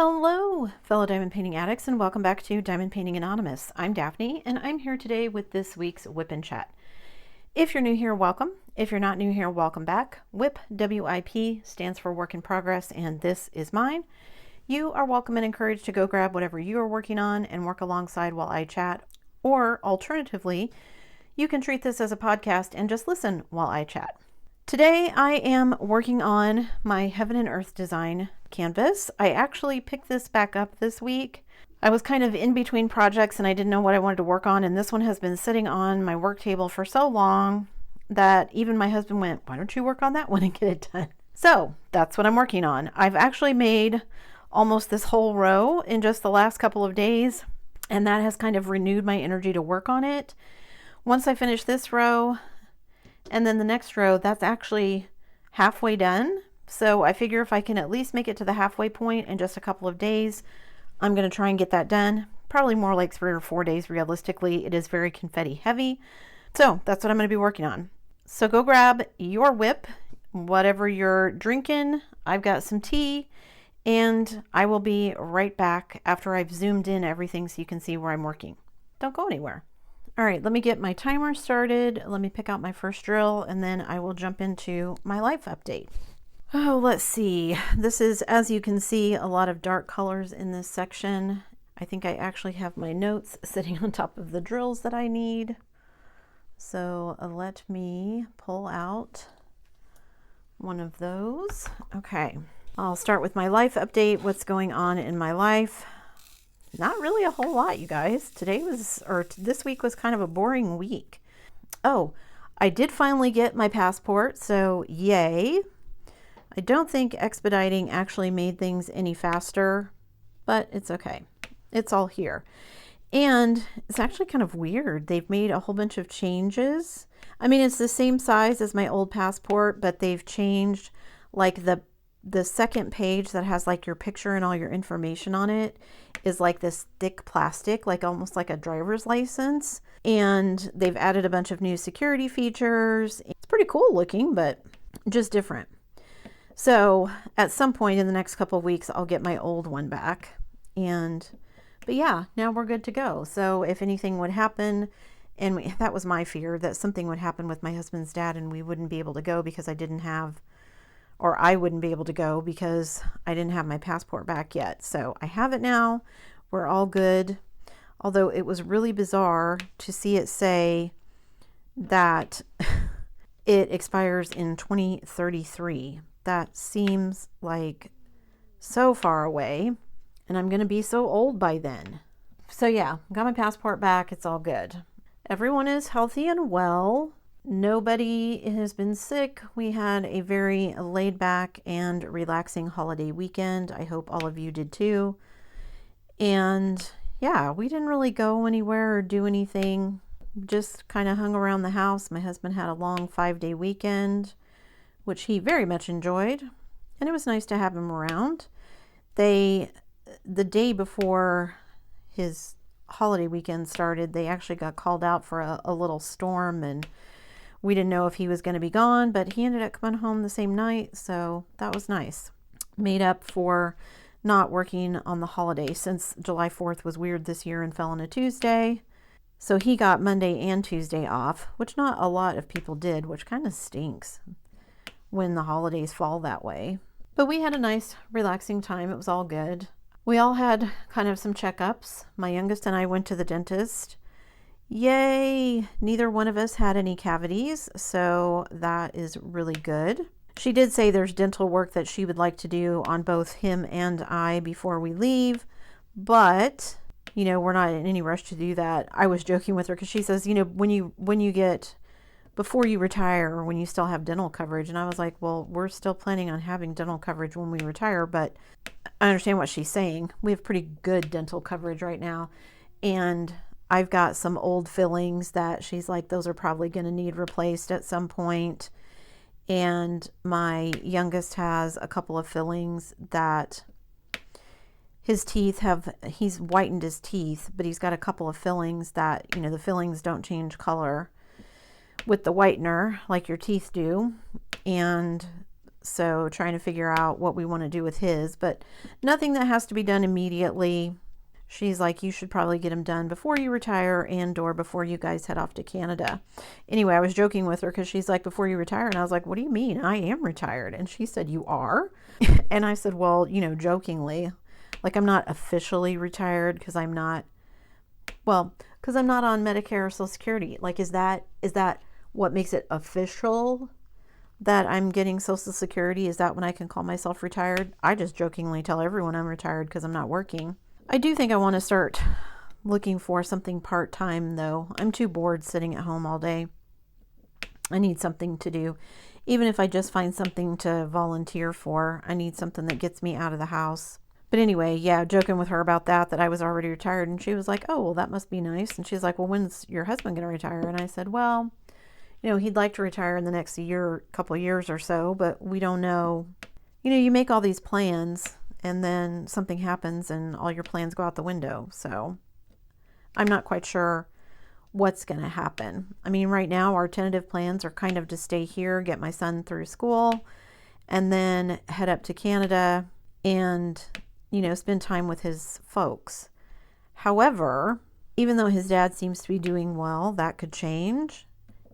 Hello, fellow diamond painting addicts, and welcome back to Diamond Painting Anonymous. I'm Daphne, and I'm here today with this week's WIP and Chat. If you're new here, welcome. If you're not new here, welcome back. WIP, W-I-P, stands for Work in Progress, and this is mine. You are welcome and encouraged to go grab whatever you are working on and work alongside while I chat. Or, alternatively, you can treat this as a podcast and just listen while I chat. Today I am working on my Heaven and Earth design canvas. I actually picked this back up this week. I was kind of in between projects and I didn't know what I wanted to work on, and this one has been sitting on my work table for so long that even my husband went, "Why don't you work on that one and get it done?" So that's what I'm working on. I've actually made almost this whole row in just the last couple of days, and that has kind of renewed my energy to work on it. Once I finish this row, and then the next row, that's actually halfway done. So I figure if I can at least make it to the halfway point in just a couple of days, I'm going to try and get that done. Probably more like 3 or 4 days realistically. It is very confetti heavy. So that's what I'm going to be working on. So go grab your WIP, whatever you're drinking. I've got some tea, and I will be right back after I've zoomed in everything so you can see where I'm working. Don't go anywhere. All right, let me get my timer started. Let me pick out my first drill, and then I will jump into my life update. Oh, let's see. This is, as you can see, a lot of dark colors in this section. I think I actually have my notes sitting on top of the drills that I need. So let me pull out one of those. Okay, I'll start with my life update. What's going on in my life? Not really a whole lot, you guys. This week was kind of a boring week. Oh, I did finally get my passport, so yay. I don't think expediting actually made things any faster, but it's okay. It's all here. And it's actually kind of weird. They've made a whole bunch of changes. I mean, it's the same size as my old passport, but they've changed like the second page that has like your picture and all your information on it is like this thick plastic, like almost like a driver's license. And they've added a bunch of new security features. It's pretty cool looking, but just different. So at some point in the next couple of weeks, I'll get my old one back. But yeah, now we're good to go. So if anything would happen, and that was my fear, that something would happen with my husband's dad and we wouldn't be able to go because I wouldn't be able to go because I didn't have my passport back yet. So I have it now. We're all good. Although it was really bizarre to see it say that it expires in 2033. That seems like so far away, and I'm going to be so old by then. So yeah, got my passport back. It's all good. Everyone is healthy and well. Nobody has been sick. We had a very laid back and relaxing holiday weekend. I hope all of you did too. And yeah, we didn't really go anywhere or do anything. Just kind of hung around the house. My husband had a long 5-day weekend, which he very much enjoyed. And it was nice to have him around. The day before his holiday weekend started, they actually got called out for a little storm, and we didn't know if he was going to be gone, but he ended up coming home the same night, so that was nice. Made up for not working on the holiday since July 4th was weird this year and fell on a Tuesday. So he got Monday and Tuesday off, which not a lot of people did, which kind of stinks when the holidays fall that way. But we had a nice, relaxing time. It was all good. We all had kind of some checkups. My youngest and I went to the dentist. Yay! Neither one of us had any cavities, so that is really good. She did say there's dental work that she would like to do on both him and I before we leave, but we're not in any rush to do that. I was joking with her because she says, before you retire or when you still have dental coverage, and I was like, well, we're still planning on having dental coverage when we retire, but I understand what she's saying. We have pretty good dental coverage right now, and I've got some old fillings that she's like, those are probably going to need replaced at some point. And my youngest has a couple of fillings that his teeth he's whitened his teeth, but he's got a couple of fillings that, the fillings don't change color with the whitener like your teeth do. And So trying to figure out what we want to do with his, but nothing that has to be done immediately. She's like, you should probably get them done before you retire and or before you guys head off to Canada. Anyway, I was joking with her because she's like, before you retire. And I was like, what do you mean? I am retired. And she said, you are? And I said, well, you know, jokingly, like I'm not officially retired because I'm not, well, because I'm not on Medicare or Social Security. Like, is that what makes it official that I'm getting Social Security? Is that when I can call myself retired? I just jokingly tell everyone I'm retired because I'm not working. I do think I want to start looking for something part-time though. I'm too bored sitting at home all day. I need something to do. Even if I just find something to volunteer for, I need something that gets me out of the house. But anyway, yeah, joking with her about that I was already retired. And she was like, oh, well, that must be nice. And she's like, well, when's your husband going to retire? And I said, well, you know, he'd like to retire in the next year, couple of years or so, but we don't know. You know, you make all these plans and then something happens and all your plans go out the window. So I'm not quite sure what's going to happen. I mean, right now our tentative plans are kind of to stay here, get my son through school, and then head up to Canada and, you know, spend time with his folks. However, even though his dad seems to be doing well, that could change.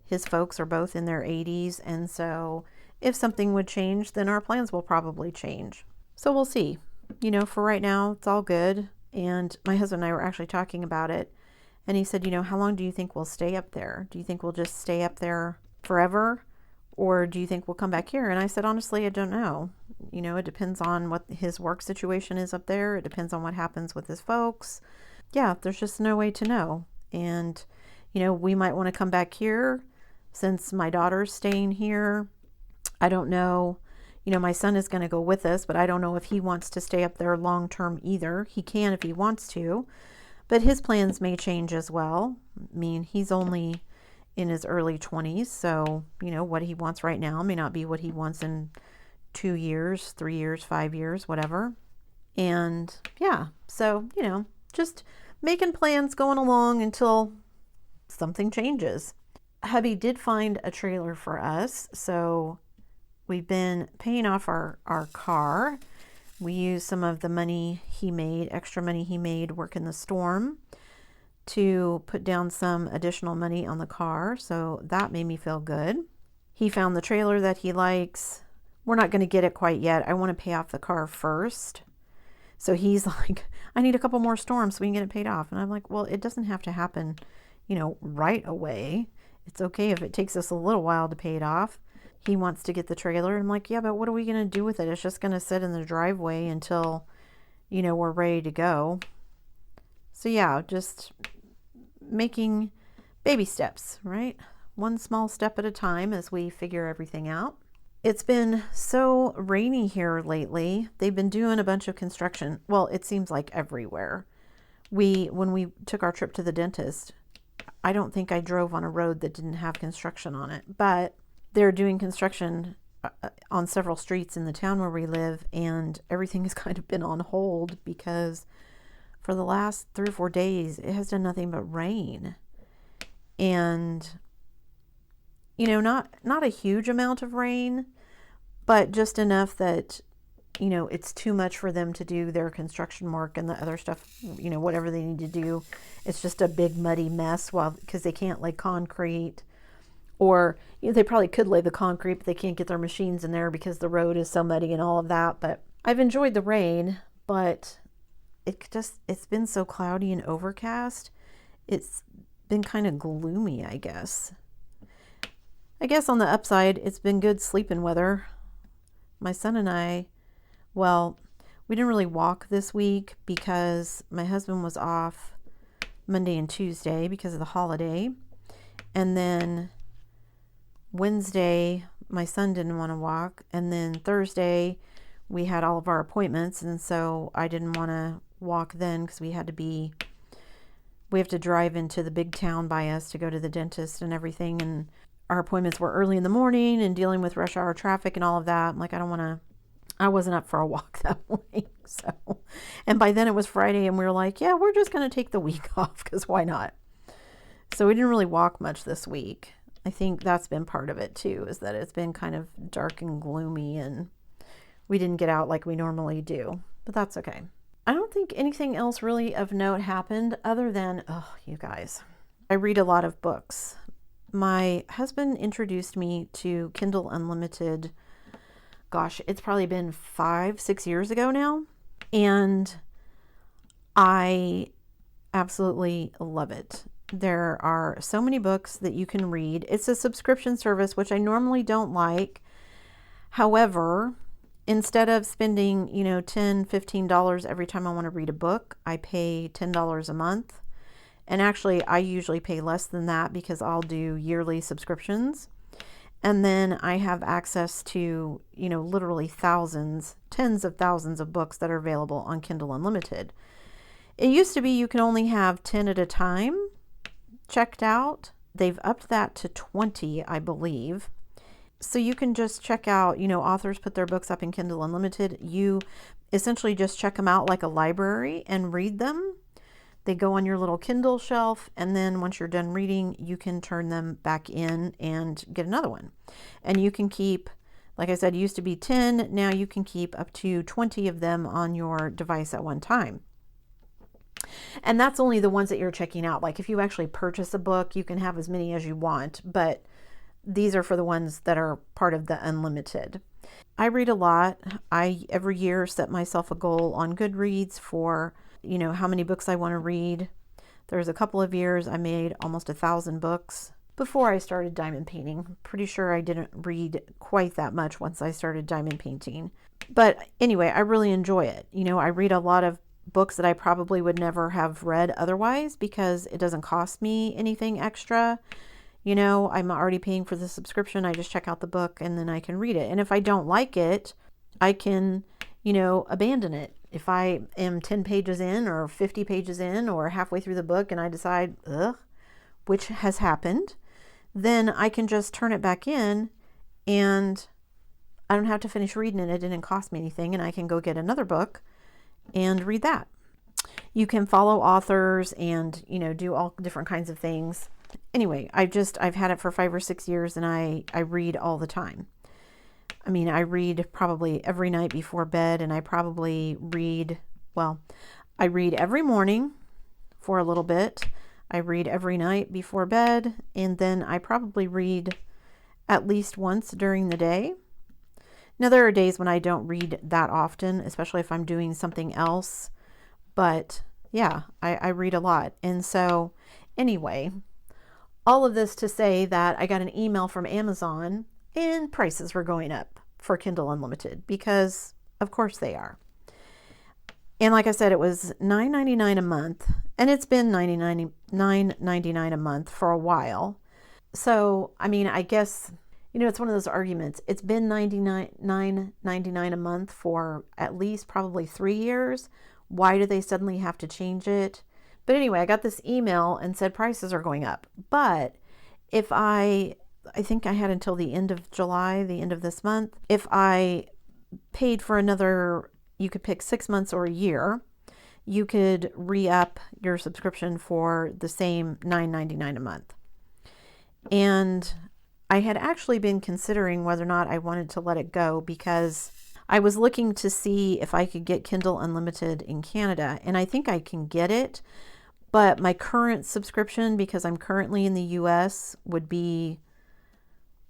His folks are both in their 80s, and so if something would change, then our plans will probably change. So we'll see. You know, for right now, it's all good. And my husband and I were actually talking about it. And he said, you know, how long do you think we'll stay up there? Do you think we'll just stay up there forever? Or do you think we'll come back here? And I said, honestly, I don't know. You know, it depends on what his work situation is up there. It depends on what happens with his folks. Yeah, there's just no way to know. And, you know, we might want to come back here since my daughter's staying here. I don't know. You know, my son is going to go with us, but I don't know if he wants to stay up there long term either. He can if he wants to, but his plans may change as well. I mean, he's only in his early 20s, so, you know, what he wants right now may not be what he wants in 2 years, 3 years, 5 years, whatever. And yeah, so, you know, just making plans going along until something changes. Hubby did find a trailer for us, so we've been paying off our car. We used some of the money he made, extra money he made working the storm, to put down some additional money on the car. So that made me feel good. He found the trailer that he likes. We're not going to get it quite yet. I want to pay off the car first. So he's like, I need a couple more storms so we can get it paid off. And I'm like, well, it doesn't have to happen, you know, right away. It's okay if it takes us a little while to pay it off. He wants to get the trailer. I'm like, yeah, but what are we going to do with it? It's just going to sit in the driveway until, you know, we're ready to go. So yeah, just making baby steps, right? One small step at a time as we figure everything out. It's been so rainy here lately. They've been doing a bunch of construction. Well, it seems like everywhere. When we took our trip to the dentist, I don't think I drove on a road that didn't have construction on it, but they're doing construction on several streets in the town where we live, and everything has kind of been on hold because for the last 3 or 4 days, it has done nothing but rain. And, you know, not a huge amount of rain, but just enough that, you know, it's too much for them to do their construction work and the other stuff, you know, whatever they need to do. It's just a big muddy mess because they can't lay concrete. Or, you know, they probably could lay the concrete, but they can't get their machines in there because the road is so muddy and all of that. But I've enjoyed the rain, but it's been so cloudy and overcast. It's been kind of gloomy, I guess. I guess on the upside, it's been good sleeping weather. My son and I, well, we didn't really walk this week because my husband was off Monday and Tuesday because of the holiday. And then Wednesday, my son didn't want to walk. And then Thursday, we had all of our appointments. And so I didn't want to walk then because we have to drive into the big town by us to go to the dentist and everything. And our appointments were early in the morning and dealing with rush hour traffic and all of that. I'm like, I wasn't up for a walk that morning. So, and by then it was Friday and we were like, yeah, we're just going to take the week off because why not? So we didn't really walk much this week. I think that's been part of it too, is that it's been kind of dark and gloomy and we didn't get out like we normally do, but that's okay. I don't think anything else really of note happened other than, oh, you guys, I read a lot of books. My husband introduced me to Kindle Unlimited. Gosh, it's probably been 5-6 years ago now. And I absolutely love it. There are so many books that you can read. It's a subscription service, which I normally don't like. However, instead of spending, $10, $15 every time I want to read a book, I pay $10 a month. And actually, I usually pay less than that because I'll do yearly subscriptions. And then I have access to, literally thousands, tens of thousands of books that are available on Kindle Unlimited. It used to be you can only have 10 at a time checked out. They've upped that to 20, I believe. So you can just check out, authors put their books up in Kindle Unlimited. You essentially just check them out like a library and read them. They go on your little Kindle shelf, and then once you're done reading, you can turn them back in and get another one. And you can keep, like I said, it used to be 10. Now you can keep up to 20 of them on your device at one time. And that's only the ones that you're checking out. Like if you actually purchase a book, you can have as many as you want, but these are for the ones that are part of the unlimited. I read a lot. I every year set myself a goal on Goodreads for, how many books I want to read. There's a couple of years I made almost 1,000 books before I started diamond painting. Pretty sure I didn't read quite that much once I started diamond painting. But anyway, I really enjoy it. I read a lot of books that I probably would never have read otherwise because it doesn't cost me anything extra. I'm already paying for the subscription. I just check out the book and then I can read it. And if I don't like it, I can, abandon it. If I am 10 pages in or 50 pages in or halfway through the book and I decide, which has happened, then I can just turn it back in and I don't have to finish reading it. It didn't cost me anything, and I can go get another book and read that. You can follow authors and, do all different kinds of things. Anyway, I've had it for 5 or 6 years and I read all the time. I read probably every night before bed, and I read every morning for a little bit. I read every night before bed, and then I probably read at least once during the day. Now, there are days when I don't read that often, especially if I'm doing something else. But yeah, I read a lot. And so anyway, all of this to say that I got an email from Amazon and prices were going up for Kindle Unlimited because of course they are. And like I said, it was $9.99 a month, and it's been $9.99 a month for a while. So, I guess, it's one of those arguments. It's been $9.99 a month for at least probably 3 years. Why do they suddenly have to change it? But anyway, I got this email and said prices are going up. But if I think I had until the end of July, the end of this month, if I paid for another, you could pick 6 months or a year, you could re-up your subscription for the same $9.99 a month. And I had actually been considering whether or not I wanted to let it go because I was looking to see if I could get Kindle Unlimited in Canada, and I think I can get it, but my current subscription, because I'm currently in the US, would be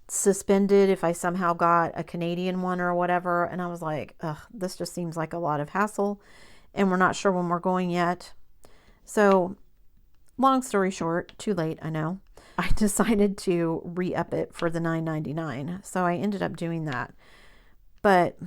suspended if I somehow got a Canadian one or whatever. And I was like, this just seems like a lot of hassle, and we're not sure when we're going yet. So long story short, too late, I know. I decided to re-up it for the $9.99. So I ended up doing that. But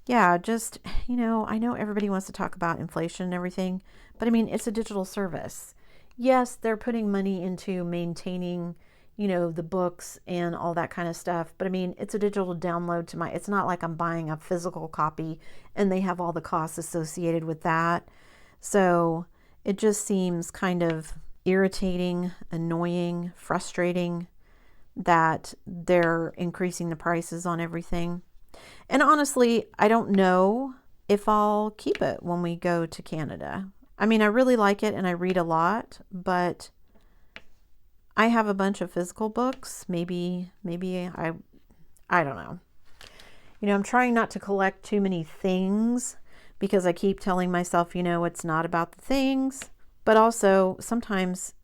yeah, just, I know everybody wants to talk about inflation and everything, but it's a digital service. Yes, they're putting money into maintaining, the books and all that kind of stuff. But it's a digital download it's not like I'm buying a physical copy and they have all the costs associated with that. So it just seems kind of irritating, annoying, frustrating that they're increasing the prices on everything. And honestly, I don't know if I'll keep it when we go to Canada. I really like it and I read a lot, but I have a bunch of physical books. Maybe I don't know. You know, I'm trying not to collect too many things because I keep telling myself, you know, it's not about the things, but also sometimes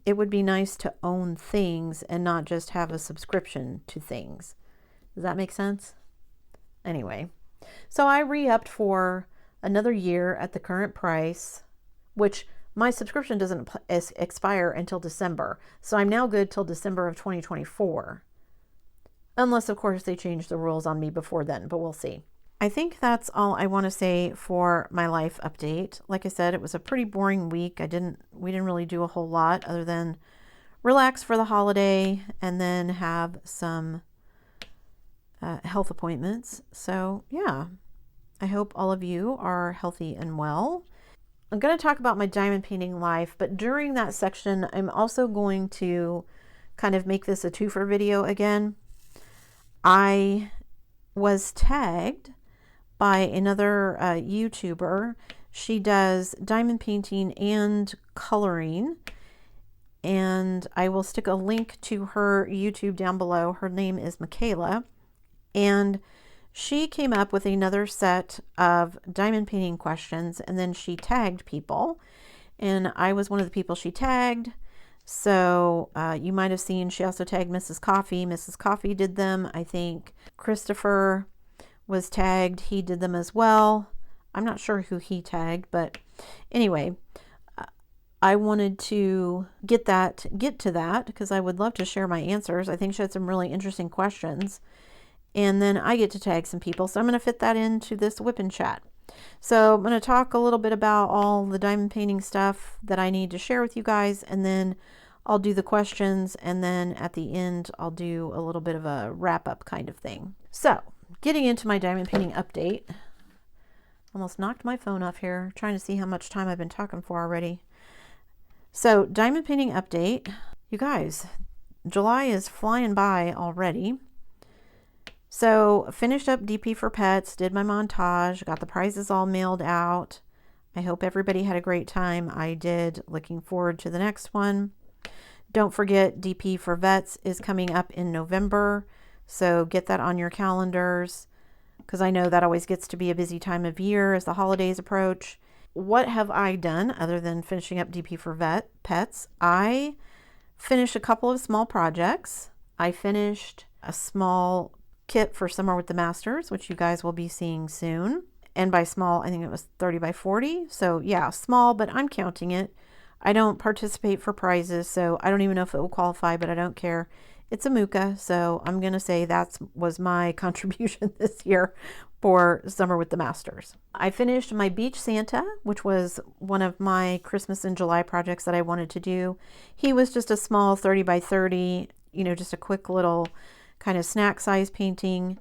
it would be nice to own things and not just have a subscription to things. Does that make sense? Anyway, so I re-upped for another year at the current price, which my subscription doesn't expire until December. So I'm now good till December of 2024. Unless, of course, they change the rules on me before then, but we'll see. I think that's all I want to say for my life update. Like I said, it was a pretty boring week. We didn't really do a whole lot other than relax for the holiday and then have some health appointments. So yeah, I hope all of you are healthy and well. I'm going to talk about my diamond painting life, but during that section, I'm also going to kind of make this a twofer video again. I was tagged by another YouTuber. She does diamond painting and coloring, and I will stick a link to her YouTube down below. Her name is Michaela, and she came up with another set of diamond painting questions, and then she tagged people, and I was one of the people she tagged. So you might have seen she also tagged Mrs. Coffee. Mrs. Coffee did them. I think Christopher was tagged. He did them as well. I'm not sure who he tagged, but anyway, I wanted to get to that because I would love to share my answers. I think she had some really interesting questions. And then I get to tag some people. So I'm going to fit that into this whip and chat. So I'm going to talk a little bit about all the diamond painting stuff that I need to share with you guys. And then I'll do the questions. And then at the end, I'll do a little bit of a wrap up kind of thing. So getting into my diamond painting update. Almost knocked my phone off here, trying to see how much time I've been talking for already. So diamond painting update. You guys, July is flying by already. So finished up DP for Pets, did my montage, got the prizes all mailed out. I hope everybody had a great time. I did. Looking forward to the next one. Don't forget DP for Vets is coming up in November. So get that on your calendars because I know that always gets to be a busy time of year as the holidays approach. What have I done other than finishing up DP for Pets? I finished a couple of small projects. I finished a small kit for Summer with the Masters, which you guys will be seeing soon. And by small, I think it was 30 by 40. So yeah, small, but I'm counting it. I don't participate for prizes, so I don't even know if it will qualify, but I don't care. It's a Muka, so I'm going to say that was my contribution this year for Summer with the Masters. I finished my Beach Santa, which was one of my Christmas in July projects that I wanted to do. He was just a small 30 by 30, you know, just a quick little kind of snack size painting.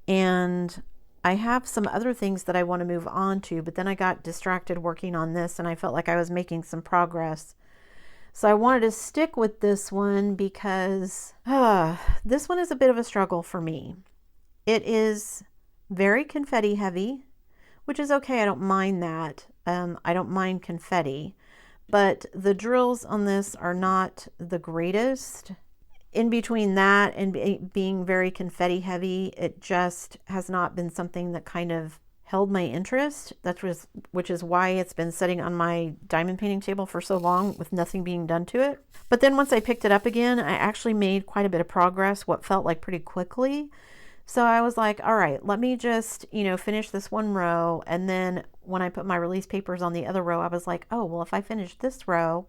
And I have some other things that I want to move on to, but then I got distracted working on this and I felt like I was making some progress. So I wanted to stick with this one because this one is a bit of a struggle for me. It is very confetti heavy, which is okay. I don't mind that. I don't mind confetti, but the drills on this are not the greatest. In between that and being very confetti heavy, it just has not been something that kind of held my interest. Which is why it's been sitting on my diamond painting table for so long with nothing being done to it. But then once I picked it up again, I actually made quite a bit of progress, what felt like pretty quickly. So I was like, all right, let me just, you know, finish this one row. And then when I put my release papers on the other row, I was like, oh, well, if I finish this row,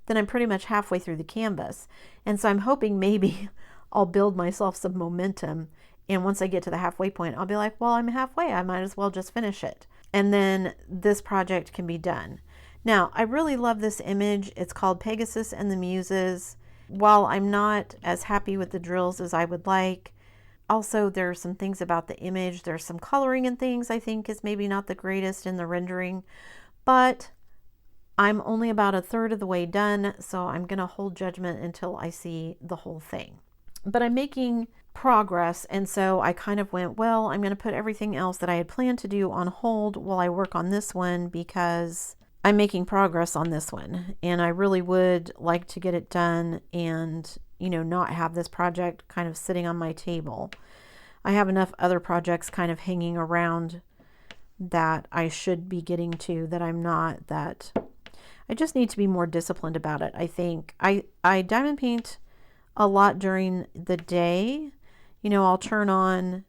then I'm pretty much halfway through the canvas. And so I'm hoping maybe I'll build myself some momentum. And once I get to the halfway point, I'll be like, well, I'm halfway. I might as well just finish it. And then this project can be done. Now, I really love this image. It's called Pegasus and the Muses. While I'm not as happy with the drills as I would like, also there are some things about the image. There's some coloring and things I think is maybe not the greatest in the rendering, but I'm only about a third of the way done, so I'm going to hold judgment until I see the whole thing. But I'm making progress, and so I kind of went, well, I'm going to put everything else that I had planned to do on hold while I work on this one because I'm making progress on this one, and I really would like to get it done and, you know, not have this project kind of sitting on my table. I have enough other projects kind of hanging around that I should be getting to that I'm not, that I just need to be more disciplined about it. I think I diamond paint a lot during the day. You know, I'll turn on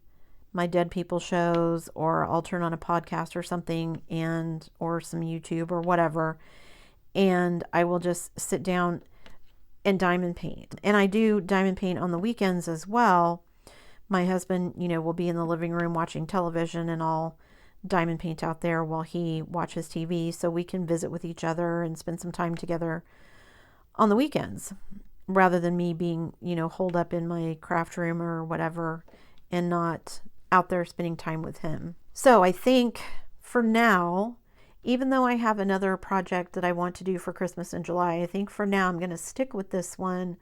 my dead people shows, or I'll turn on a podcast or something, and or some YouTube or whatever, and I will just sit down and diamond paint. And I do diamond paint on the weekends as well. My husband, you know, will be in the living room watching television, and I'll diamond paint out there while he watches TV, so we can visit with each other and spend some time together on the weekends, rather than me being, you know, holed up in my craft room or whatever and not out there spending time with him. So I think for now, even though I have another project that I want to do for Christmas in July, I think for now I'm going to stick with this one,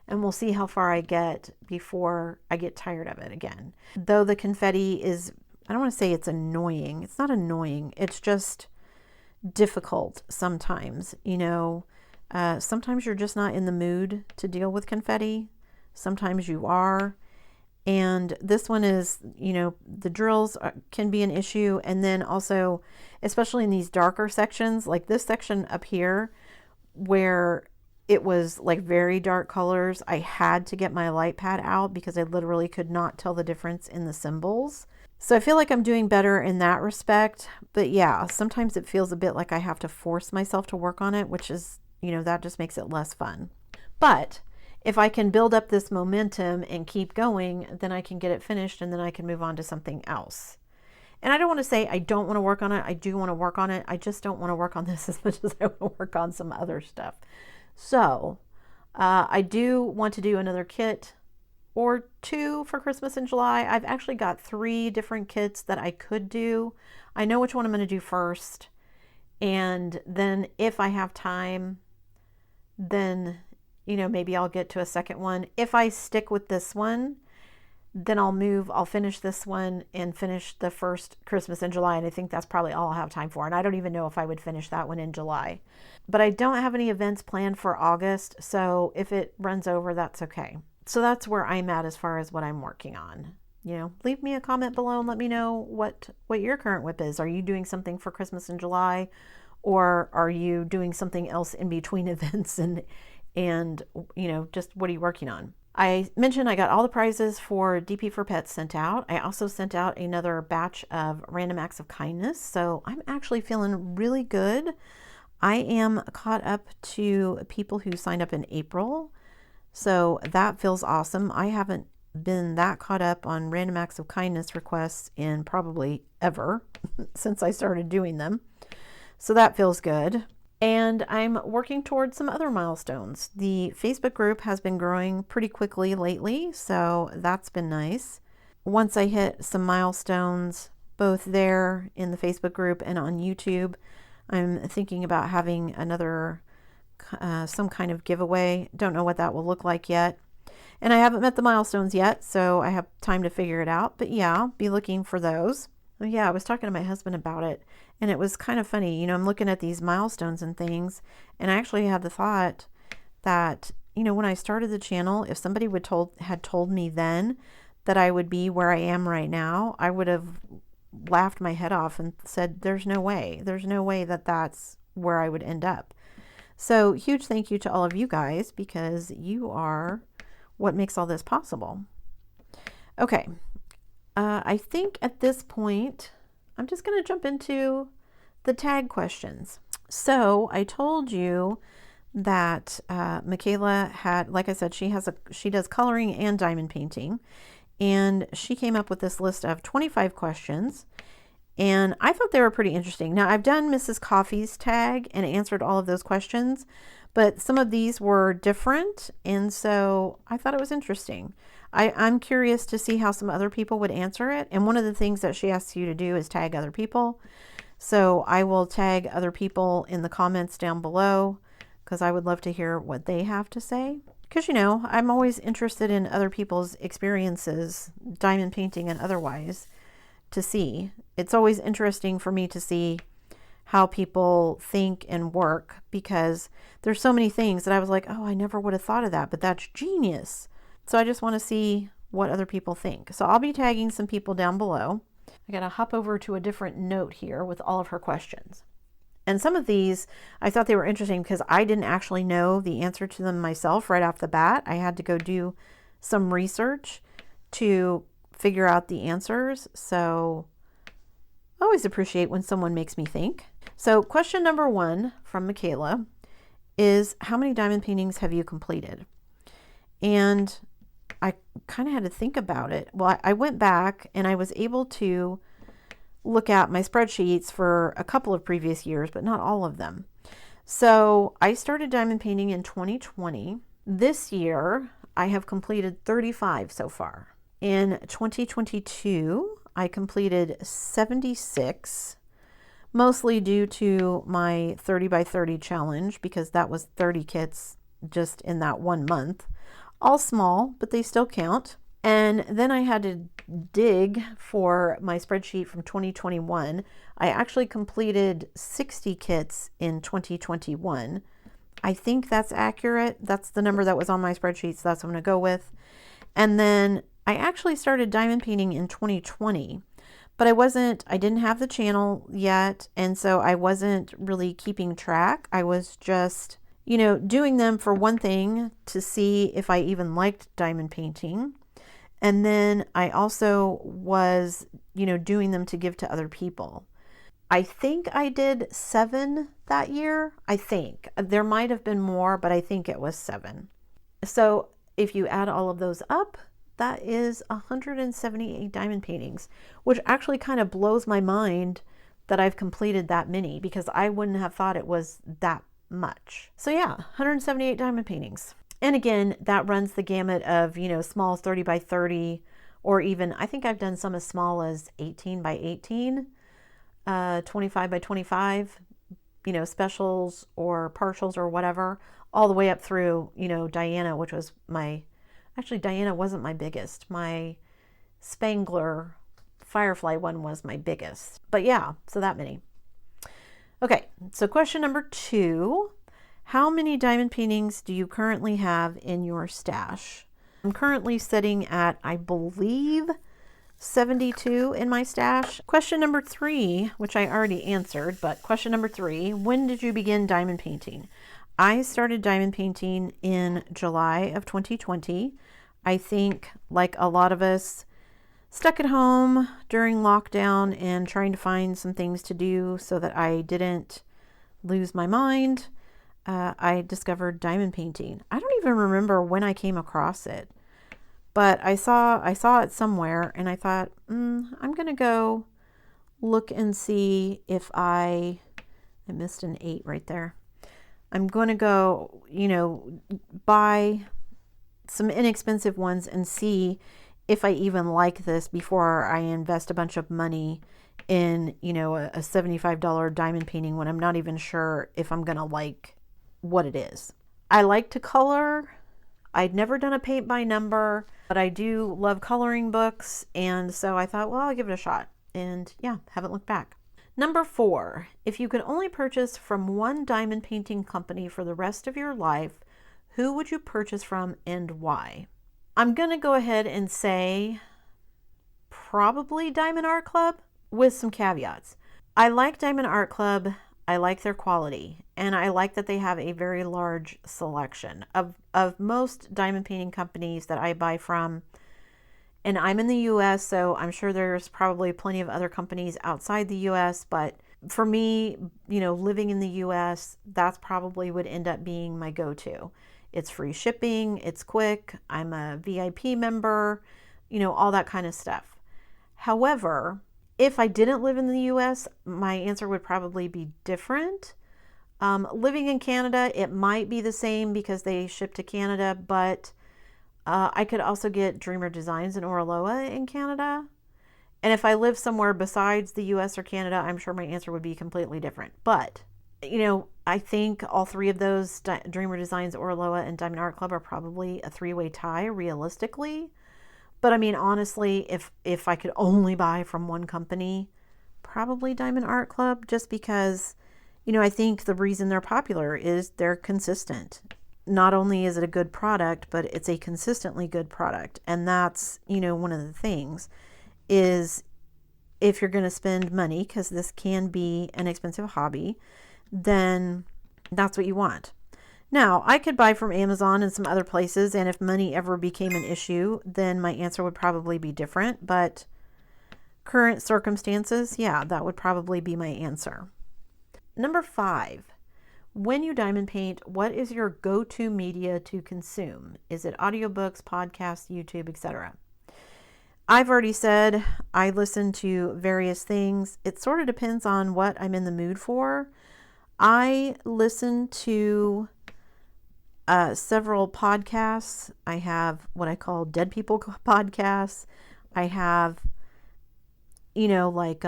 and we'll see how far I get before I get tired of it again. Though the confetti is, I don't want to say it's annoying. It's not annoying. It's just difficult sometimes, you know. Sometimes you're just not in the mood to deal with confetti. Sometimes you are. And this one is, you know, the drills can be an issue. And then also, especially in these darker sections, like this section up here, where it was like very dark colors, I had to get my light pad out because I literally could not tell the difference in the symbols. So I feel like I'm doing better in that respect. But yeah, sometimes it feels a bit like I have to force myself to work on it, which is, you know, that just makes it less fun. But if I can build up this momentum and keep going, then I can get it finished, and then I can move on to something else. And I don't want to say I don't want to work on it. I do want to work on it. I just don't want to work on this as much as I want to work on some other stuff. So I do want to do another kit or two for Christmas in July. I've actually got 3 different kits that I could do. I know which one I'm going to do first. And then if I have time, then, you know, maybe I'll get to a second one. If I stick with this one, then I'll finish this one and finish the first Christmas in July. And I think that's probably all I'll have time for. And I don't even know if I would finish that one in July. But I don't have any events planned for August. So if it runs over, that's okay. So that's where I'm at as far as what I'm working on. You know, leave me a comment below and let me know what your current WIP is. Are you doing something for Christmas in July? Or are you doing something else in between events, and you know, just what are you working on? I mentioned I got all the prizes for DP for Pets sent out. I also sent out another batch of random acts of kindness. So I'm actually feeling really good. I am caught up to people who signed up in April. So that feels awesome. I haven't been that caught up on random acts of kindness requests in probably ever since I started doing them. So that feels good. And I'm working towards some other milestones. The Facebook group has been growing pretty quickly lately, so that's been nice. Once I hit some milestones, both there in the Facebook group and on YouTube, I'm thinking about having another, some kind of giveaway. Don't know what that will look like yet. And I haven't met the milestones yet, so I have time to figure it out. But yeah, be looking for those. Oh, yeah, I was talking to my husband about it, and it was kind of funny. You know, I'm looking at these milestones and things, and I actually had the thought that, you know, when I started the channel, if somebody had told me then that I would be where I am right now, I would have laughed my head off and said, there's no way. There's no way that that's where I would end up. So huge thank you to all of you guys, because you are what makes all this possible. Okay. I think at this point, I'm just going to jump into the tag questions. So I told you that Michaela had, like I said, she does coloring and diamond painting, and she came up with this list of 25 questions, and I thought they were pretty interesting. Now, I've done Mrs. Coffee's tag and answered all of those questions, but some of these were different, and so I thought it was interesting. I'm curious to see how some other people would answer it. And one of the things that she asks you to do is tag other people. So I will tag other people in the comments down below, because I would love to hear what they have to say. Because, you know, I'm always interested in other people's experiences, diamond painting and otherwise, to see. It's always interesting for me to see how people think and work, because there's so many things that I was like, oh, I never would have thought of that, but that's genius. So I just want to see what other people think. So I'll be tagging some people down below. I got to hop over to a different note here with all of her questions. And some of these, I thought they were interesting because I didn't actually know the answer to them myself right off the bat. I had to go do some research to figure out the answers. So I always appreciate when someone makes me think. So question number 1 from Michaela is, how many diamond paintings have you completed? And I kind of had to think about it. Well, I went back and I was able to look at my spreadsheets for a couple of previous years, but not all of them. So I started diamond painting in 2020. This year, I have completed 35 so far. In 2022, I completed 76, mostly due to my 30 by 30 challenge, because that was 30 kits just in that 1 month. All small, but they still count. And then I had to dig for my spreadsheet from 2021. I actually completed 60 kits in 2021. I think that's accurate. That's the number that was on my spreadsheet, so that's what I'm going to go with. And then I actually started diamond painting in 2020, but I didn't have the channel yet, and so I wasn't really keeping track. I was just, doing them for one thing, to see if I even liked diamond painting. And then I also was, doing them to give to other people. I think I did 7 that year. I think there might have been more, but I think it was 7. So if you add all of those up, that is 178 diamond paintings, which actually kind of blows my mind that I've completed that many, because I wouldn't have thought it was that much. So yeah, 178 diamond paintings. And again, that runs the gamut of, small 30 by 30, or even, I think I've done some as small as 18 by 18, 25 by 25, specials or partials or whatever, all the way up through, Diana, which was actually Diana wasn't my biggest. My Spangler Firefly one was my biggest. But yeah, so that many. Okay, so question number 2. How many diamond paintings do you currently have in your stash? I'm currently sitting at, I believe, 72 in my stash. Question number 3, which I already answered, but question number 3, when did you begin diamond painting? I started diamond painting in July of 2020. I think, like a lot of us, stuck at home during lockdown and trying to find some things to do so that I didn't lose my mind. I discovered diamond painting. I don't even remember when I came across it, but I saw it somewhere, and I thought, I'm gonna go look and see if I missed an 8 right there. I'm going to go, buy some inexpensive ones and see if I even like this before I invest a bunch of money in, a $75 diamond painting when I'm not even sure if I'm going to like what it is. I like to color. I'd never done a paint by number, but I do love coloring books. And so I thought, well, I'll give it a shot. And yeah, haven't looked back. Number 4, if you could only purchase from one diamond painting company for the rest of your life, who would you purchase from and why? I'm going to go ahead and say probably Diamond Art Club, with some caveats. I like Diamond Art Club. I like their quality, and I like that they have a very large selection of most diamond painting companies that I buy from. And I'm in the US, so I'm sure there's probably plenty of other companies outside the US, but for me, living in the US, that's probably would end up being my go-to. It's free shipping, it's quick, I'm a VIP member, all that kind of stuff. However, if I didn't live in the US, my answer would probably be different. Living in Canada, it might be the same because they ship to Canada, but I could also get Dreamer Designs in Oraloa in Canada. And if I live somewhere besides the US or Canada, I'm sure my answer would be completely different. But, I think all 3 of those, Dreamer Designs, Oraloa, and Diamond Art Club, are probably a 3-way tie realistically. But I mean, honestly, if I could only buy from one company, probably Diamond Art Club, just because I think the reason they're popular is they're consistent. Not only is it a good product, but it's a consistently good product. And that's, one of the things is if you're going to spend money, because this can be an expensive hobby, then that's what you want. Now, I could buy from Amazon and some other places, and if money ever became an issue, then my answer would probably be different. But current circumstances, yeah, that would probably be my answer. Number 5, when you diamond paint, what is your go-to media to consume? Is it audiobooks, podcasts, YouTube, etc.? I've already said I listen to various things. It sort of depends on what I'm in the mood for. I listen to several podcasts. I have what I call dead people podcasts. I have, like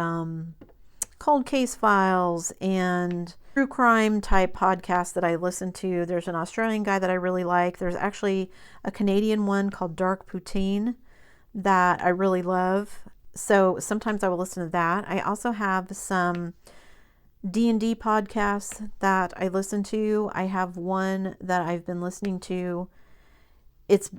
cold case files and true crime type podcasts that I listen to. There's an Australian guy that I really like. There's actually a Canadian one called Dark Poutine that I really love. So sometimes I will listen to that. I also have some D&D podcasts that I listen to. I have one that I've been listening to. It's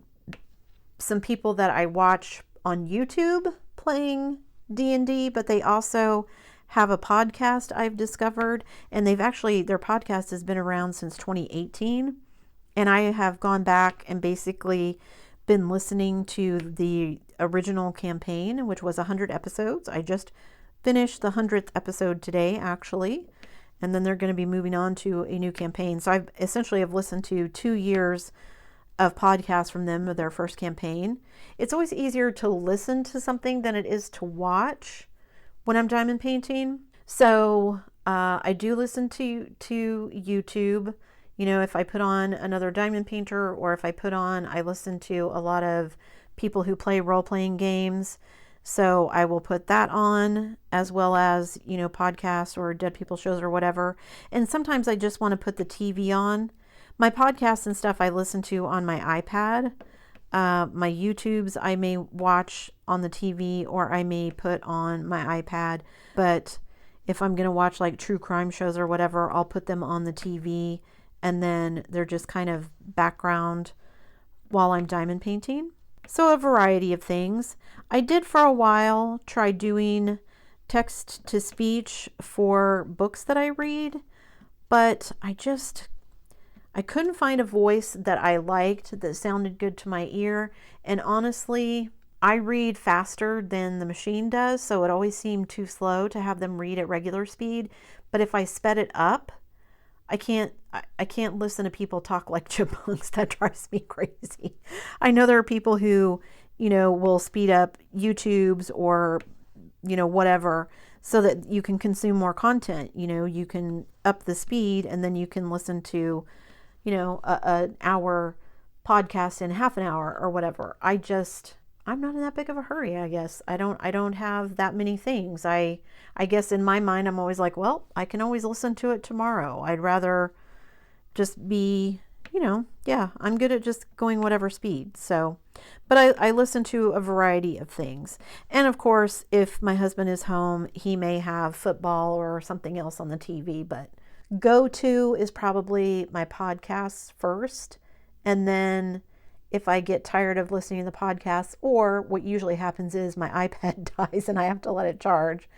some people that I watch on YouTube playing D&D, but they also have a podcast I've discovered, and their podcast has been around since 2018. And I have gone back and basically been listening to the original campaign, which was 100 episodes. I just finished the 100th episode today, actually, and then they're going to be moving on to a new campaign. So I've essentially have listened to 2 years of podcasts from them of their first campaign. It's always easier to listen to something than it is to watch when I'm diamond painting. So I do listen to YouTube. If I put on another diamond painter, or if I listen to a lot of people who play role-playing games. So I will put that on, as well as, podcasts or dead people shows or whatever. And sometimes I just want to put the TV on. My podcasts and stuff I listen to on my iPad. My YouTubes I may watch on the TV, or I may put on my iPad. But if I'm going to watch like true crime shows or whatever, I'll put them on the TV, and then they're just kind of background while I'm diamond painting. So a variety of things. I did for a while try doing text to speech for books that I read, but I couldn't find a voice that I liked that sounded good to my ear. And honestly, I read faster than the machine does, so it always seemed too slow to have them read at regular speed. But if I sped it up, I can't listen to people talk like chipmunks. That drives me crazy. I know there are people who, will speed up YouTubes or, whatever, so that you can consume more content. You can up the speed, and then you can listen to, an hour podcast in half an hour or whatever. I'm not in that big of a hurry, I guess. I don't have that many things. I guess in my mind, I'm always like, well, I can always listen to it tomorrow. I'd rather just be, I'm good at just going whatever speed. So, but I listen to a variety of things. And of course, if my husband is home, he may have football or something else on the TV, but go-to is probably my podcasts first. And then if I get tired of listening to the podcasts, or what usually happens is my iPad dies and I have to let it charge,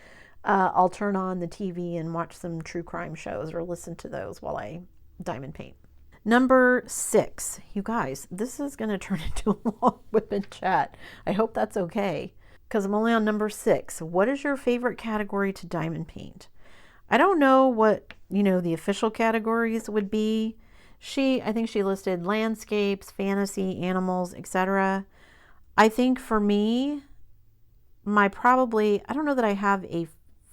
I'll turn on the TV and watch some true crime shows or listen to those while I diamond paint. Number 6, you guys, this is going to turn into a long WIP and chat. I hope that's okay, because I'm only on number 6. What is your favorite category to diamond paint? I don't know what, the official categories would be. I think she listed landscapes, fantasy, animals, etc. I think for me, I don't know that I have a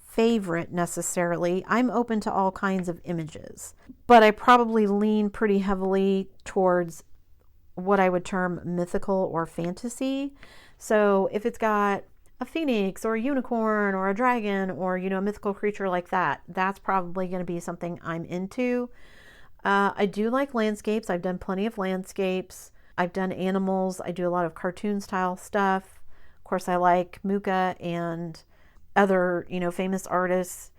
favorite necessarily. I'm open to all kinds of images, but I probably lean pretty heavily towards what I would term mythical or fantasy. So if it's got a phoenix or a unicorn or a dragon or, a mythical creature like that, that's probably going to be something I'm into. I do like landscapes. I've done plenty of landscapes. I've done animals. I do a lot of cartoon style stuff. Of course, I like Muka and other, famous artists.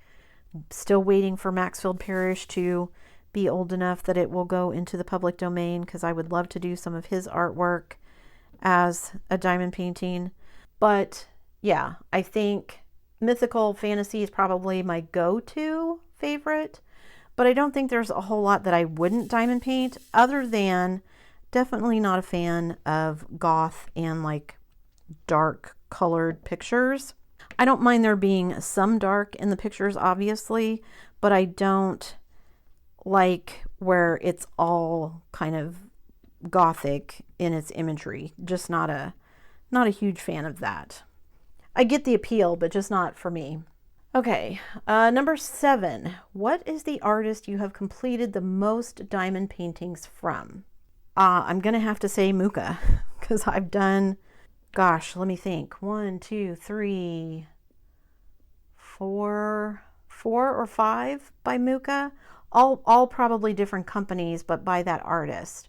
Still waiting for Maxfield Parrish to be old enough that it will go into the public domain, because I would love to do some of his artwork as a diamond painting. But yeah, I think mythical fantasy is probably my go-to favorite, but I don't think there's a whole lot that I wouldn't diamond paint, other than definitely not a fan of goth and like dark colored pictures. I don't mind there being some dark in the pictures, obviously, but I don't like where it's all kind of gothic in its imagery. Just not a huge fan of that. I get the appeal, but just not for me. Okay, number 7. What is the artist you have completed the most diamond paintings from? I'm going to have to say Muka, because I've done, gosh, let me think. 1, 2, 3, 4 or 5 by Muka. All probably different companies, but by that artist.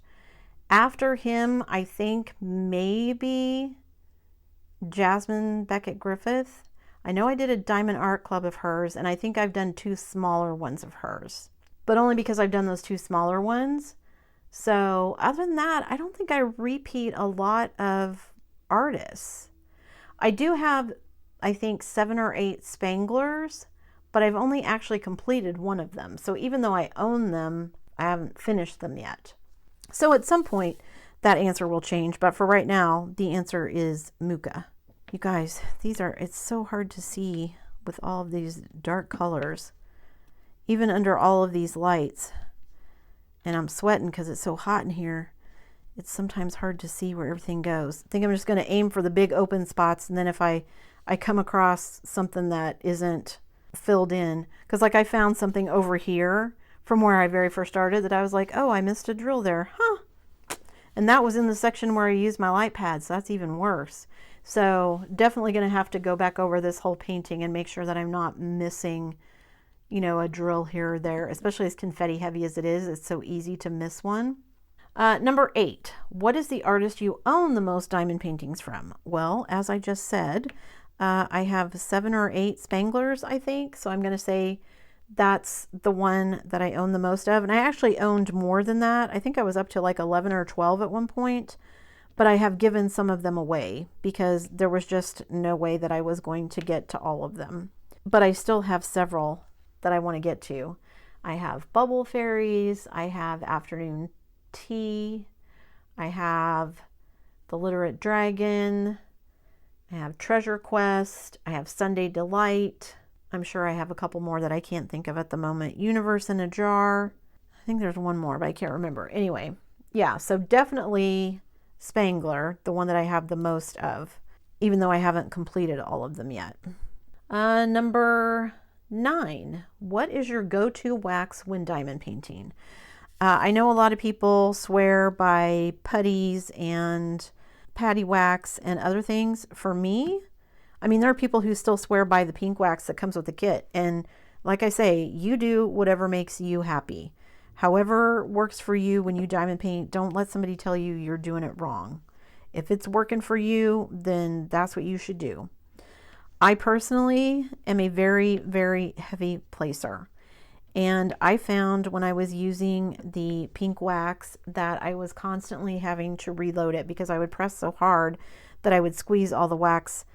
After him, I think maybe Jasmine Beckett Griffith. I know I did a Diamond Art Club of hers, and I think I've done 2 smaller ones of hers, but only because I've done those 2 smaller ones. So other than that, I don't think I repeat a lot of artists. I do have, I think, 7 or 8 Spanglers, but I've only actually completed one of them. So even though I own them, I haven't finished them yet. So at some point that answer will change, but for right now, the answer is Muka. You guys, it's so hard to see with all of these dark colors, even under all of these lights. And I'm sweating because it's so hot in here. It's sometimes hard to see where everything goes. I think I'm just going to aim for the big open spots, and then if I come across something that isn't filled in, because like I found something over here from where I very first started that I was like, oh, I missed a drill there, huh? And that was in the section where I used my light pad, so that's even worse. So definitely going to have to go back over this whole painting and make sure that I'm not missing, you know, a drill here or there, especially as confetti heavy as it is. It's so easy to miss one. Number 8, what is the artist you own the most diamond paintings from? Well, as I just said, I have 7 or 8 Spanglers, I think. So I'm going to say that's the one that I own the most of. And I actually owned more than that. I think I was up to like 11 or 12 at one point, but I have given some of them away because there was just no way that I was going to get to all of them. But I still have several that I want to get to. I have Bubble Fairies, I have Afternoon Tea, I have The Literate Dragon, I have Treasure Quest, I have Sunday Delight. I'm sure I have a couple more that I can't think of at the moment. Universe in a Jar. I think there's one more, but I can't remember. Anyway, yeah, so definitely Spangler, the one that I have the most of, even though I haven't completed all of them yet. Number 9, what is your go-to wax when diamond painting? I know a lot of people swear by putties and patty wax and other things. For me, I mean, there are people who still swear by the pink wax that comes with the kit. And like I say, you do whatever makes you happy. However works for you when you diamond paint, don't let somebody tell you you're doing it wrong. If it's working for you, then that's what you should do. I personally am a very, very heavy placer. And I found when I was using the pink wax that I was constantly having to reload it because I would press so hard that I would squeeze all the wax,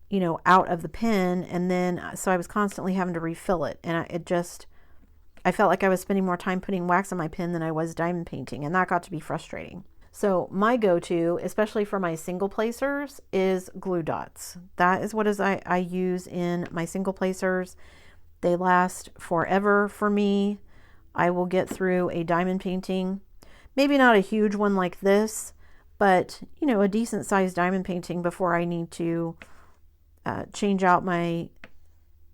you know, out of the pen. And then, so I was constantly having to refill it. And I felt like I was spending more time putting wax on my pen than I was diamond painting. And that got to be frustrating. So my go-to, especially for my single placers, is glue dots. That is what I use in my single placers. They last forever for me. I will get through a diamond painting, maybe not a huge one like this, but you know, a decent sized diamond painting before I need to change out my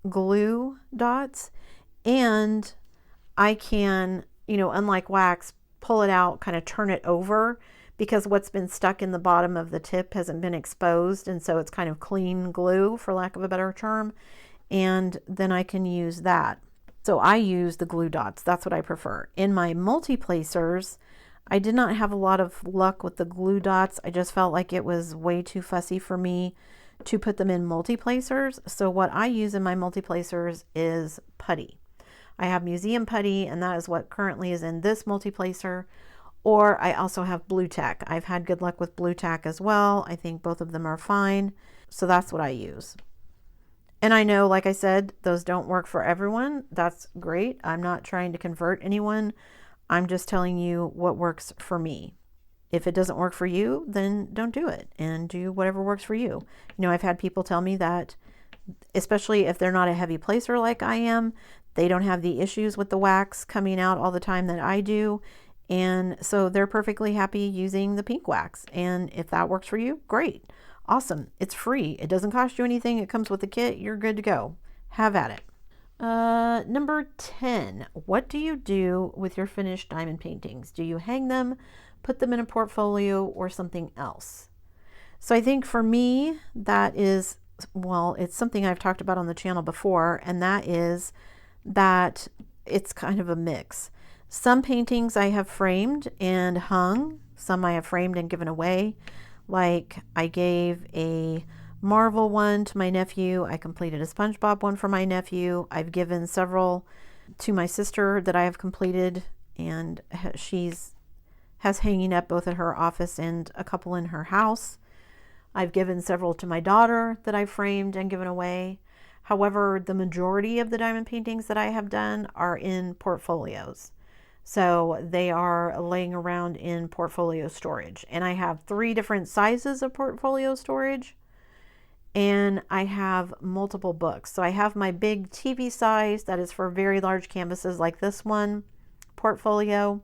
glue dots. And I can, you know, unlike wax, pull it out, kind of turn it over, because what's been stuck in the bottom of the tip hasn't been exposed, and so it's kind of clean glue, for lack of a better term. And then I can use that. So I use the glue dots. That's what I prefer. In my multi-placers, I did not have a lot of luck with the glue dots. I just felt like it was way too fussy for me to put them in multi-placers. So what I use in my multi-placers is putty. I have museum putty, and that is what currently is in this multi-placer. Or I also have blue tack. I've had good luck with blue tack as well. I think both of them are fine. So that's what I use. And I know, like I said, those don't work for everyone. That's great. I'm not trying to convert anyone. I'm just telling you what works for me. If it doesn't work for you, then don't do it, and do whatever works for you. You know, I've had people tell me that, especially if they're not a heavy placer like I am, they don't have the issues with the wax coming out all the time that I do. And so they're perfectly happy using the pink wax. And if that works for you, great. Awesome. It's free. It doesn't cost you anything. It comes with the kit. You're good to go. Have at it. Number 10. What do you do with your finished diamond paintings? Do you hang them, put them in a portfolio, or something else? So I think for me, that is, well, it's something I've talked about on the channel before, and that is that it's kind of a mix. Some paintings I have framed and hung. Some I have framed and given away. Like I gave a Marvel one to my nephew. I completed a SpongeBob one for my nephew. I've given several to my sister that I have completed, and she's has hanging up both in her office and a couple in her house. I've given several to my daughter that I framed and given away. However, the majority of the diamond paintings that I have done are in portfolios. So they are laying around in portfolio storage. And I have 3 different sizes of portfolio storage. And I have multiple books. So I have my big TV size that is for very large canvases like this one, portfolio.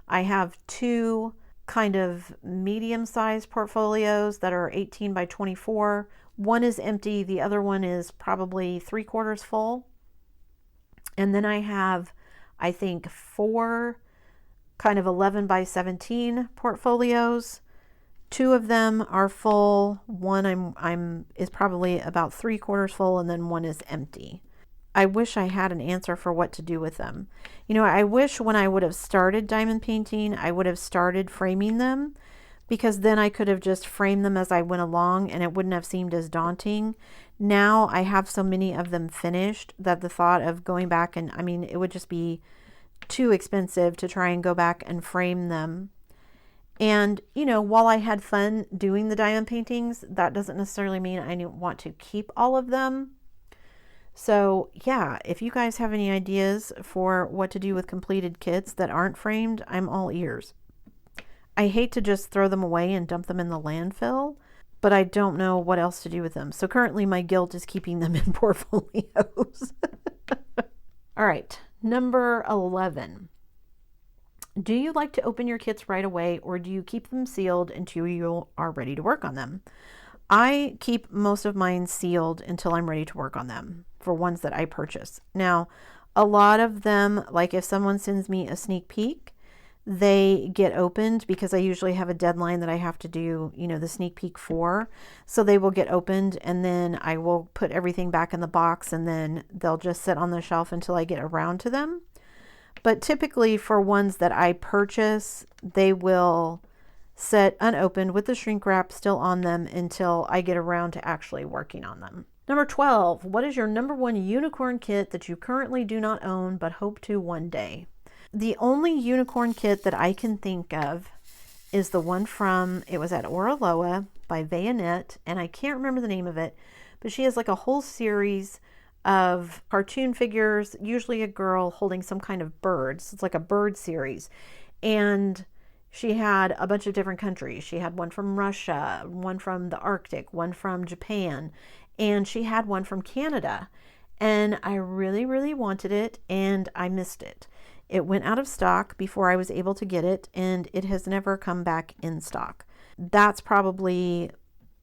I have 2 kind of medium-sized portfolios that are 18 by 24. One is empty. The other one is probably 3/4 full. And then I have, I think, 4 kind of 11 by 17 portfolios. 2 of them are full. One is probably about 3/4 full, and then one is empty. I wish I had an answer for what to do with them. You know, I wish when I would have started diamond painting, I would have started framing them, because then I could have just framed them as I went along and it wouldn't have seemed as daunting. Now I have so many of them finished that the thought of going back and, I mean, it would just be too expensive to try and go back and frame them. And, you know, while I had fun doing the diamond paintings, that doesn't necessarily mean I want to keep all of them. So yeah, if you guys have any ideas for what to do with completed kits that aren't framed, I'm all ears. I hate to just throw them away and dump them in the landfill, but I don't know what else to do with them. So currently my guilt is keeping them in portfolios. All right, number 11. Do you like to open your kits right away, or do you keep them sealed until you are ready to work on them? I keep most of mine sealed until I'm ready to work on them for ones that I purchase. Now, a lot of them, like if someone sends me a sneak peek, they get opened because I usually have a deadline that I have to do, you know, the sneak peek for. So they will get opened, and then I will put everything back in the box, and then they'll just sit on the shelf until I get around to them. But typically for ones that I purchase, they will sit unopened with the shrink wrap still on them until I get around to actually working on them. Number 12, what is your number 1 unicorn kit that you currently do not own but hope to one day? The only unicorn kit that I can think of is the one from, it was at Oraloa by Bayonet, and I can't remember the name of it, but she has like a whole series of cartoon figures, usually a girl holding some kind of birds. It's like a bird series. And she had a bunch of different countries. She had one from Russia, one from the Arctic, one from Japan, and she had one from Canada. And I really, really wanted it, and I missed it. It went out of stock before I was able to get it, and it has never come back in stock. That's probably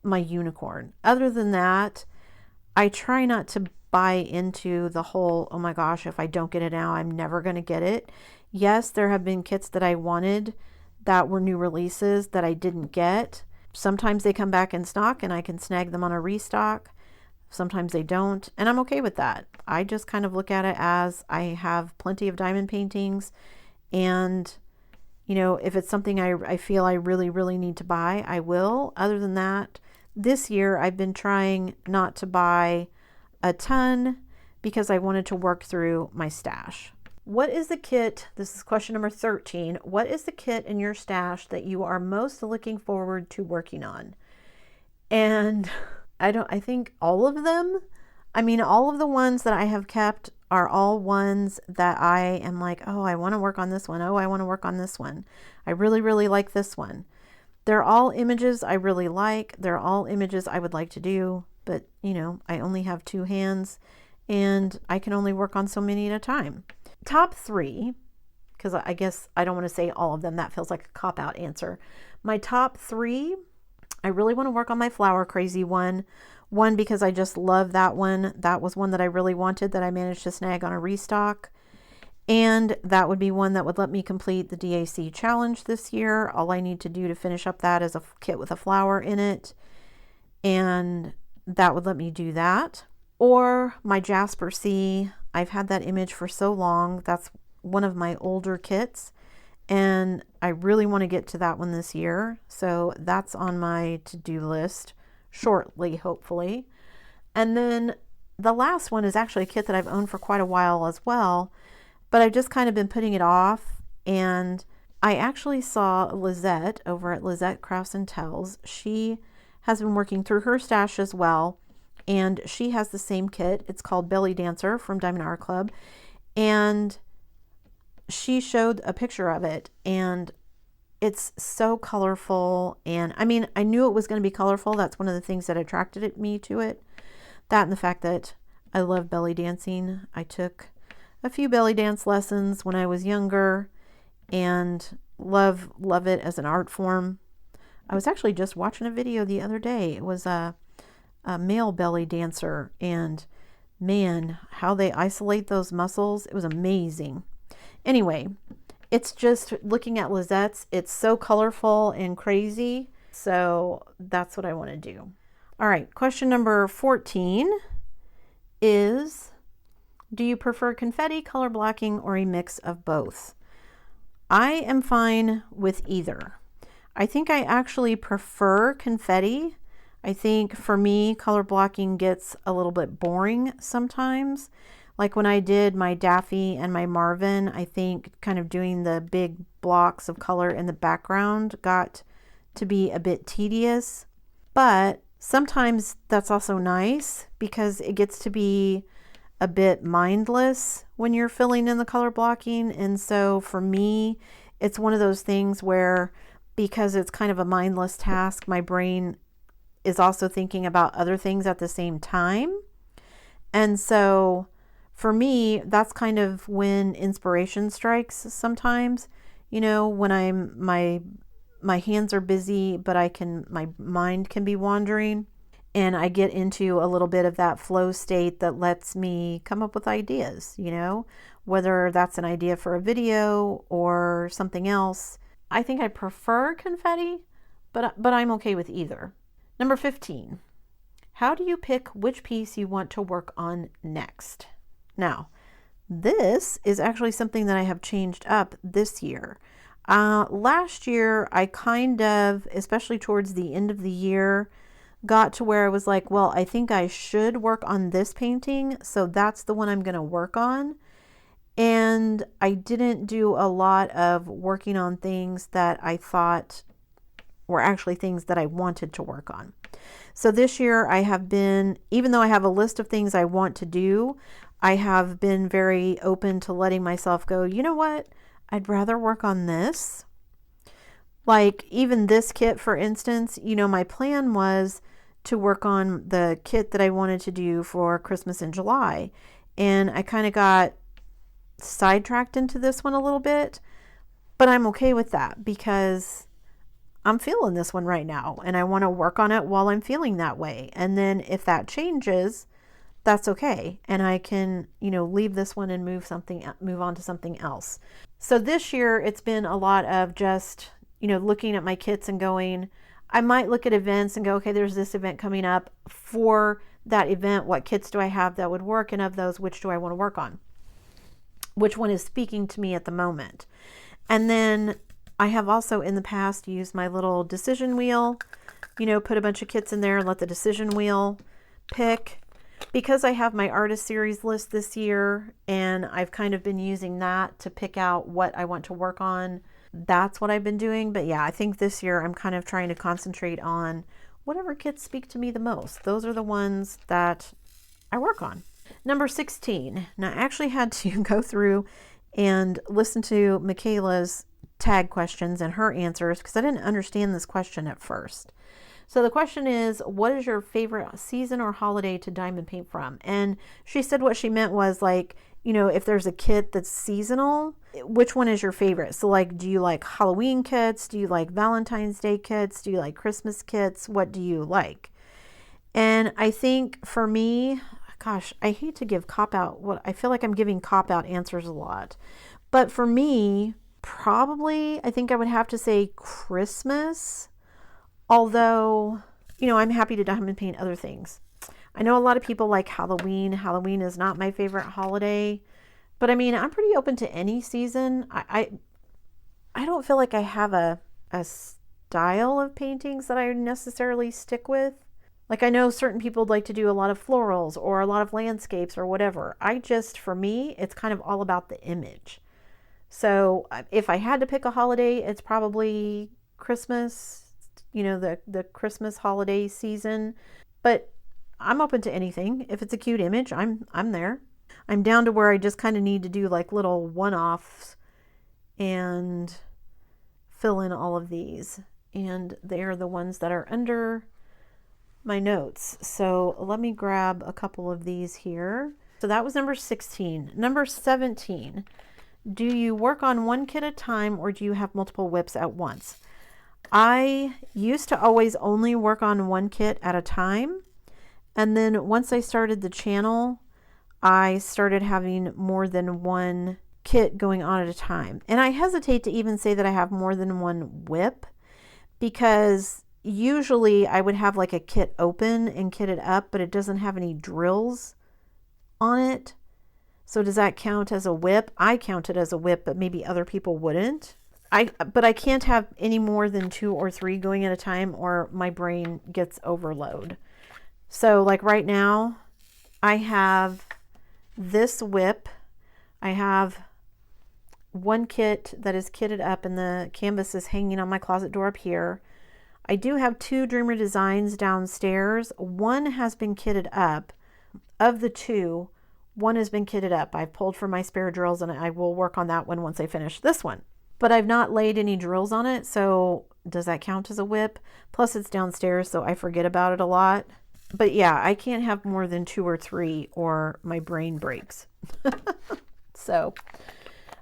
my unicorn. Other than that, I try not to buy into the whole, oh my gosh, if I don't get it now, I'm never going to get it. Yes, there have been kits that I wanted that were new releases that I didn't get. Sometimes they come back in stock and I can snag them on a restock. Sometimes they don't, and I'm okay with that. I just kind of look at it as I have plenty of diamond paintings, and you know, if it's something I feel I really, really need to buy, I will. Other than that, this year I've been trying not to buy a ton, because I wanted to work through my stash. What is the kit? This is question number 13. What is the kit in your stash that you are most looking forward to working on? And I think all of them. I mean, all of the ones that I have kept are all ones that I am like, oh, I want to work on this one. Oh, I want to work on this one. I really, really like this one. They're all images I really like. They're all images I would like to do, but you know, I only have 2 hands and I can only work on so many at a time. Top 3, because I guess I don't want to say all of them. That feels like a cop-out answer. My top 3, I really want to work on my Flower Crazy one. One, because I just love that one. That was one that I really wanted that I managed to snag on a restock. And that would be one that would let me complete the DAC challenge this year. All I need to do to finish up that is a kit with a flower in it. And that would let me do that. Or my Jasper C. I've had that image for so long. That's one of my older kits. And I really want to get to that one this year. So that's on my to-do list shortly, hopefully. And then the last one is actually a kit that I've owned for quite a while as well. But I've just kind of been putting it off, and I actually saw Lizette over at Lizette Crafts and Tells. She has been working through her stash as well, and she has the same kit. It's called Belly Dancer from Diamond Art Club, and she showed a picture of it, and it's so colorful. And I mean, I knew it was going to be colorful. That's one of the things that attracted me to it. That and the fact that I love belly dancing. I took a few belly dance lessons when I was younger and love it as an art form. I was actually just watching a video the other day. It was a male belly dancer, and man, how they isolate those muscles. It was amazing. Anyway, it's just looking at Lizette's, it's so colorful and crazy. So that's what I want to do. All right, question number 14 is, do you prefer confetti, color blocking, or a mix of both? I am fine with either. I think I actually prefer confetti. I think for me, color blocking gets a little bit boring sometimes. Like when I did my Daffy and my Marvin, I think kind of doing the big blocks of color in the background got to be a bit tedious. But sometimes that's also nice because it gets to be a bit mindless when you're filling in the color blocking. And so for me, it's one of those things where, because it's kind of a mindless task, my brain is also thinking about other things at the same time. And so for me, that's kind of when inspiration strikes sometimes, you know, when my hands are busy, but my mind can be wandering. And I get into a little bit of that flow state that lets me come up with ideas, you know, whether that's an idea for a video or something else. I think I prefer confetti, but I'm okay with either. Number 15, how do you pick which piece you want to work on next? Now, this is actually something that I have changed up this year. Last year, I kind of, especially towards the end of the year, got to where I was like, well, I think I should work on this painting, so that's the one I'm going to work on. And I didn't do a lot of working on things that I thought were actually things that I wanted to work on. So this year I have been, even though I have a list of things I want to do, I have been very open to letting myself go, you know what? I'd rather work on this. Like even this kit, for instance, you know, my plan was to work on the kit that I wanted to do for Christmas in July. And I kind of got sidetracked into this one a little bit, but I'm okay with that because I'm feeling this one right now and I want to work on it while I'm feeling that way. And then if that changes, that's okay. And I can, you know, leave this one and move on to something else. So this year it's been a lot of just, you know, looking at my kits and going, I might look at events and go, okay, there's this event coming up. For that event, what kits do I have that would work? And of those, which do I want to work on? Which one is speaking to me at the moment? And then I have also in the past used my little decision wheel, you know, put a bunch of kits in there and let the decision wheel pick. because I have my artist series list this year and I've kind of been using that to pick out what I want to work on, that's what I've been doing. But yeah, I think this year I'm kind of trying to concentrate on whatever kits speak to me the most. Those are the ones that I work on. Number 16. Now I actually had to go through and listen to Michaela's tag questions and her answers because I didn't understand this question at first. So the question is, what is your favorite season or holiday to diamond paint from? And she said what she meant was like, you know, if there's a kit that's seasonal, which one is your favorite? So like, do you like Halloween kits? Do you like Valentine's Day kits? Do you like Christmas kits? What do you like? And I think for me, gosh, I hate to give cop-out. I feel like I'm giving cop-out answers a lot. But for me, probably, I think I would have to say Christmas. Although, you know, I'm happy to diamond paint other things. I know a lot of people like Halloween. Halloween is not my favorite holiday. But I mean, I'm pretty open to any season. I don't feel like I have a style of paintings that I necessarily stick with. Like I know certain people like to do a lot of florals or a lot of landscapes or whatever. For me, it's kind of all about the image. So if I had to pick a holiday, it's probably Christmas, you know, the Christmas holiday season. But I'm open to anything. If it's a cute image, I'm there. I'm down to where I just kind of need to do like little one-offs and fill in all of these. And they are the ones that are under my notes. So let me grab a couple of these here. So that was number 16. Number 17, do you work on one kit at a time or do you have multiple WIPs at once? I used to always only work on one kit at a time. And then once I started the channel, I started having more than one kit going on at a time. And I hesitate to even say that I have more than one WIP because usually I would have like a kit open and kitted up, but it doesn't have any drills on it. So does that count as a WIP? I count it as a WIP, but maybe other people wouldn't. But I can't have any more than 2 or 3 going at a time or my brain gets overload. So like right now, I have this WIP. I have one kit that is kitted up and the canvas is hanging on my closet door up here. I do have 2 Dreamer Designs downstairs. One has been kitted up. Of the 2, one has been kitted up. I've pulled from my spare drills and I will work on that one once I finish this one. But I've not laid any drills on it, so does that count as a WIP? Plus it's downstairs, so I forget about it a lot. But yeah, I can't have more than 2 or 3 or my brain breaks. So,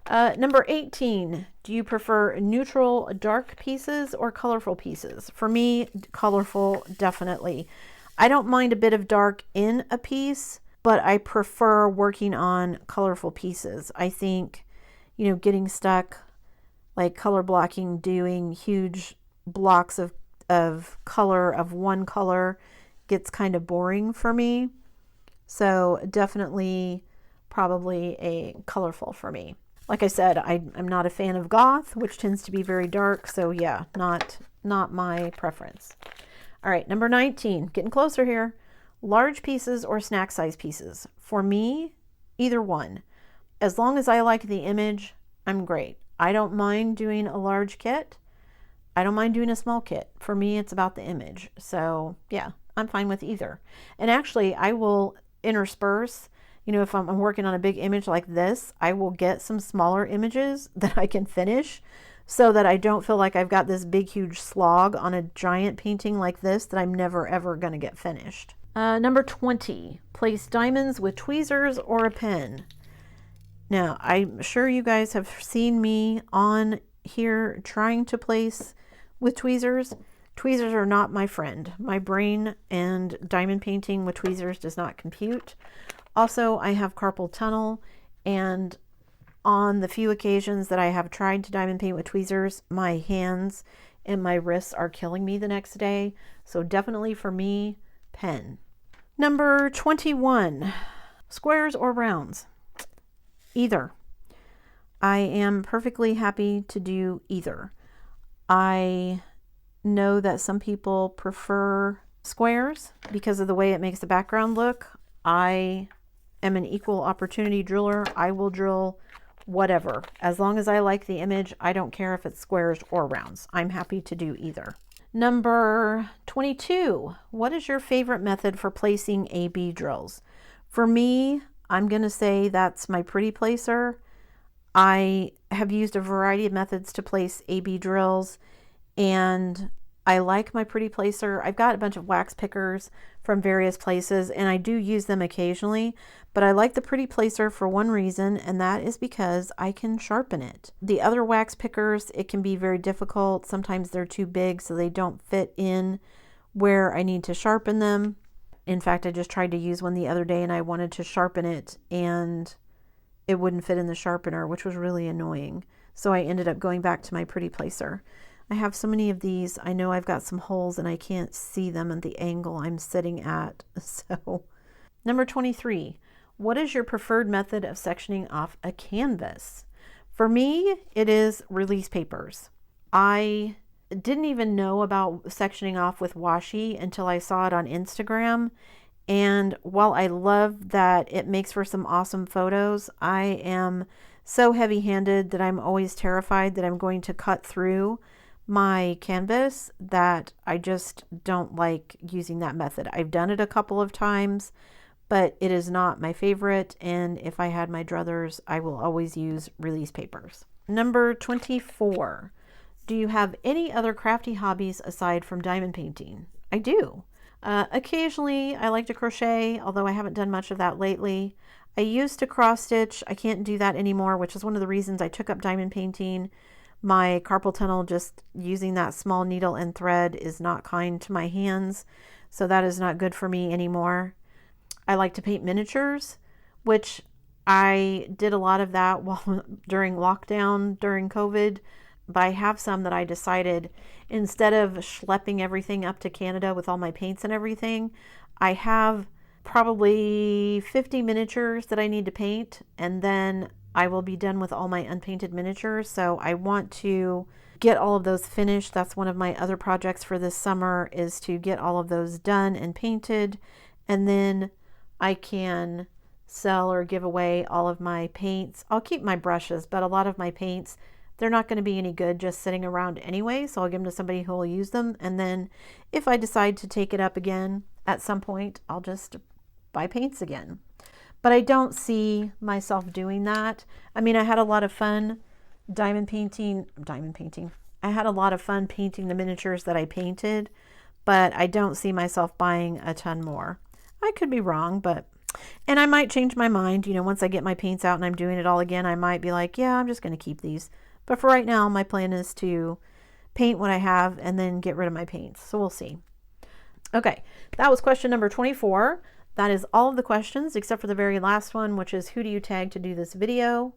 number 18, do you prefer neutral dark pieces or colorful pieces? For me, colorful, definitely. I don't mind a bit of dark in a piece, but I prefer working on colorful pieces. I think, you know, getting stuck like color blocking, doing huge blocks of color of one color gets kind of boring for me. So definitely probably a colorful for me. Like I said, I'm not a fan of goth, which tends to be very dark. So yeah, not my preference. All right, number 19, getting closer here. Large pieces or snack size pieces? For me, either one. As long as I like the image, I'm great. I don't mind doing a large kit. I don't mind doing a small kit. For me, it's about the image. So yeah, I'm fine with either. And actually, I will intersperse, you know, if I'm working on a big image like this, I will get some smaller images that I can finish so that I don't feel like I've got this big, huge slog on a giant painting like this that I'm never, ever going to get finished. Number 20, place diamonds with tweezers or a pen. Now, I'm sure you guys have seen me on here trying to place with tweezers. Tweezers are not my friend. My brain and diamond painting with tweezers does not compute. Also, I have carpal tunnel, and on the few occasions that I have tried to diamond paint with tweezers, my hands and my wrists are killing me the next day. So definitely for me, pen. Number 21, squares or rounds? Either. I am perfectly happy to do either. I know that some people prefer squares because of the way it makes the background look. I am an equal opportunity driller. I will drill whatever. As long as I like the image, I don't care if it's squares or rounds. I'm happy to do either. Number 22, what is your favorite method for placing AB drills? For me, I'm going to say that's my pretty placer. I have used a variety of methods to place AB drills, and I like my pretty placer. I've got a bunch of wax pickers from various places, and I do use them occasionally, but I like the pretty placer for one reason, and that is because I can sharpen it. The other wax pickers, it can be very difficult. Sometimes they're too big, so they don't fit in where I need to sharpen them. In fact, I just tried to use one the other day, and I wanted to sharpen it, and it wouldn't fit in the sharpener, which was really annoying. So I ended up going back to my pretty placer. I have so many of these. I know I've got some holes and I can't see them at the angle I'm sitting at. So, number 23, what is your preferred method of sectioning off a canvas? For me, it is release papers. I didn't even know about sectioning off with washi until I saw it on Instagram. And while I love that it makes for some awesome photos, I am so heavy-handed that I'm always terrified that I'm going to cut through my canvas that I just don't like using that method. I've done it a couple of times, but it is not my favorite. And if I had my druthers, I will always use release papers. Number 24. Do you have any other crafty hobbies aside from diamond painting? I do. Occasionally I like to crochet, although I haven't done much of that lately. I used to cross stitch. I can't do that anymore, which is one of the reasons I took up diamond painting. My carpal tunnel, just using that small needle and thread, is not kind to my hands, so that is not good for me anymore. I like to paint miniatures, which I did a lot of that during lockdown, during COVID. But I have some that I decided, instead of schlepping everything up to Canada with all my paints and everything, I have probably 50 miniatures that I need to paint, and then I will be done with all my unpainted miniatures. So I want to get all of those finished. That's one of my other projects for this summer, is to get all of those done and painted, and then I can sell or give away all of my paints. I'll keep my brushes, but a lot of my paints, they're not going to be any good just sitting around anyway, so I'll give them to somebody who will use them. And then if I decide to take it up again at some point, I'll just buy paints again. But I don't see myself doing that. I mean, I had a lot of fun diamond painting. I had a lot of fun painting the miniatures that I painted, but I don't see myself buying a ton more. I could be wrong, and I might change my mind. You know, once I get my paints out and I'm doing it all again, I might be like, yeah, I'm just going to keep these. But for right now, my plan is to paint what I have and then get rid of my paints. So we'll see. Okay, that was question number 24. That is all of the questions except for the very last one, which is, who do you tag to do this video?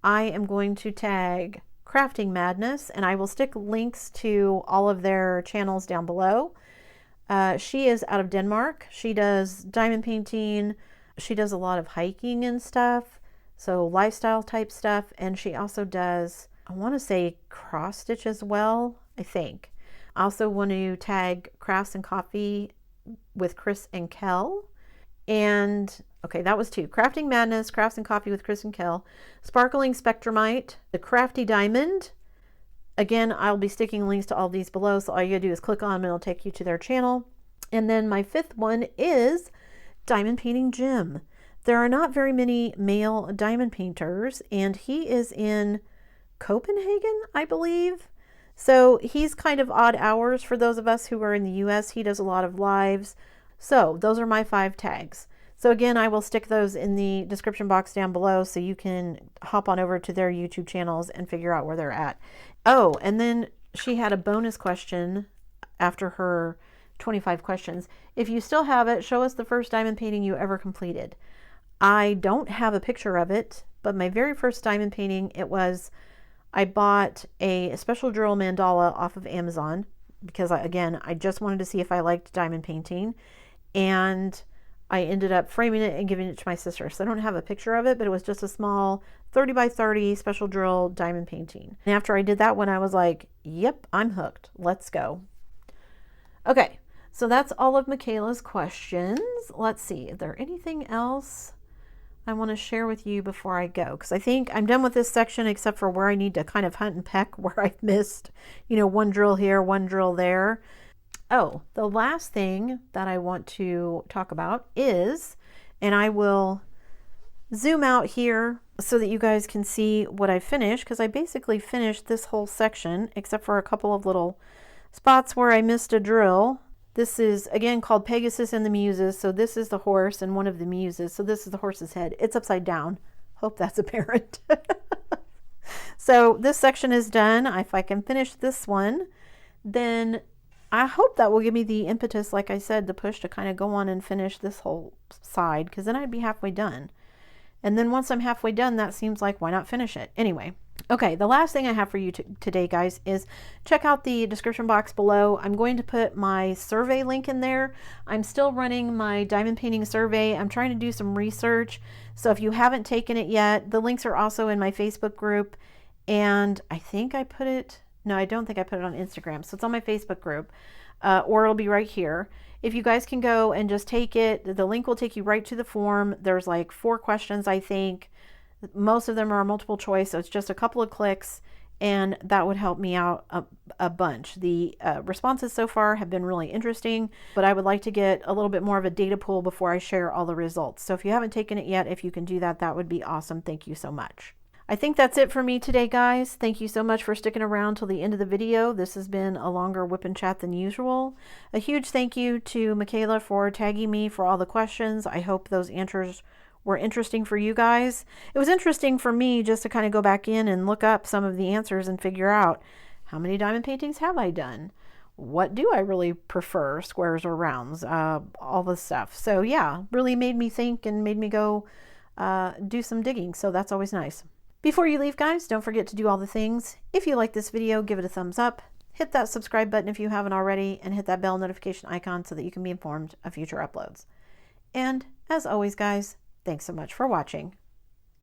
I am going to tag Crafting Madness, and I will stick links to all of their channels down below. She is out of Denmark. She does diamond painting. She does a lot of hiking and stuff, so lifestyle type stuff. And she also does, I want to say, cross stitch as well, I think. I also want to tag Crafts and Coffee with Chris and Kel. And okay, that was 2. Crafting Madness, Crafts and Coffee with Chris and Kel. Sparkling Spectrumite, the Crafty Diamond. Again, I'll be sticking links to all these below, so all you gotta do is click on them and it'll take you to their channel. And then my 5th one is Diamond Painting Jim. There are not very many male diamond painters, and he is in Copenhagen, I believe. So he's kind of odd hours for those of us who are in the US. He does a lot of lives. So those are my 5 tags. So again, I will stick those in the description box down below so you can hop on over to their YouTube channels and figure out where they're at. Oh, and then she had a bonus question after her 25 questions. If you still have it, show us the first diamond painting you ever completed. I don't have a picture of it, but my very first diamond painting, I bought a special drill mandala off of Amazon because I just wanted to see if I liked diamond painting, and I ended up framing it and giving it to my sister. So I don't have a picture of it, but it was just a small 30 by 30 special drill diamond painting. And after I did that one, I was like, yep, I'm hooked. Let's go. Okay, So that's all of Michaela's questions. Let's see, is there anything else I want to share with you before I go? Because I think I'm done with this section except for where I need to kind of hunt and peck where I've missed, you know, one drill here, one drill there. Oh, the last thing that I want to talk about is, and I will zoom out here so that you guys can see what I finished, because I basically finished this whole section except for a couple of little spots where I missed a drill. This is again called Pegasus and the Muses. So this is the horse and one of the muses. So this is the horse's head. It's upside down. Hope that's apparent. So this section is done. If I can finish this one, then I hope that will give me the impetus, like I said, the push to kind of go on and finish this whole side, because then I'd be halfway done. And then once I'm halfway done, that seems like, why not finish it? Anyway, okay, the last thing I have for you today, guys, is check out the description box below. I'm going to put my survey link in there. I'm still running my diamond painting survey. I'm trying to do some research. So if you haven't taken it yet, the links are also in my Facebook group. And I think I put it, no, I don't think I put it on Instagram. So it's on my Facebook group, or it'll be right here. If you guys can go and just take it, the link will take you right to the form. There's like 4 questions, I think. Most of them are multiple choice, so it's just a couple of clicks, and that would help me out a bunch. The responses so far have been really interesting, but I would like to get a little bit more of a data pool before I share all the results. So if you haven't taken it yet, if you can do that, that would be awesome. Thank you so much. I think that's it for me today, guys. Thank you so much for sticking around till the end of the video. This has been a longer whip and chat than usual. A huge thank you to Michaela for tagging me for all the questions. I hope those answers were interesting for you guys. It was interesting for me just to kind of go back in and look up some of the answers and figure out, how many diamond paintings have I done? What do I really prefer, squares or rounds? All this stuff. So yeah, really made me think and made me go do some digging. So that's always nice. Before you leave, guys, don't forget to do all the things. If you like this video, give it a thumbs up. Hit that subscribe button if you haven't already, and hit that bell notification icon so that you can be informed of future uploads. And as always, guys, thanks so much for watching.